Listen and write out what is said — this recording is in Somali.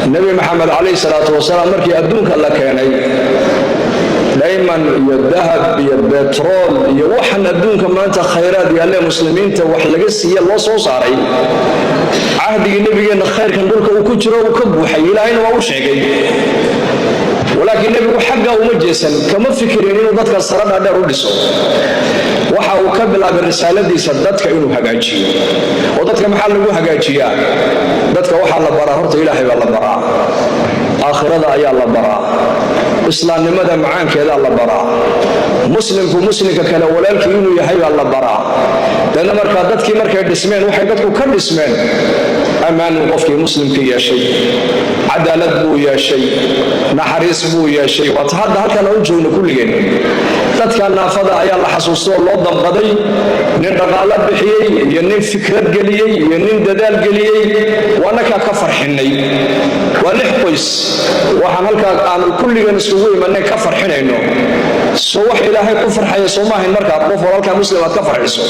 النبي محمد عليه الصلاة والسلام مركي أدونك الله كاني دائما الذهب البترول يوحن أدونك ما أنت خيرات يا الله مسلمين توحلقس هي الله صوصاري عهد النبي أن خير كان دولك وكجرة وكب وحي لا عين وأوشعي ولكن النبي حقه ومجلسا كما فكرين إنه ضدك الصلاة هذا رولسو waxa uu ka bilaabay risaaladiisa dadka inuu hagaajiyo oo dadka maxaa lagu hagaajiyaa dadka waxa la baraa horta Ilaahay baa la baraa aakhirada ayaa la baraa islaamnimada macaankeeda la baraa muslimka kale walaalkii inuu yahay baa la baraa dana marka dadkii markay dhismeen waxay dadku ka dhismeen amaan qofkii muslimka yeeshay cadaalad buu yeeshay naxariis buu yeeshay wata hadda halkan u joogno kulligeen dadka naafada ayaa la xasuusto loo damqaday nin dhaqaale bixiyay iyo nin fikrad galiyay iyo nin dadaal galiyay waana ka farxinay waa lix qoys waxaan halka aan kulligeen isugu imanay ka farxinayno soo wax Ilaahay ku farxayo Soomaaliya marka qof walaalka muslim aad ka farxiso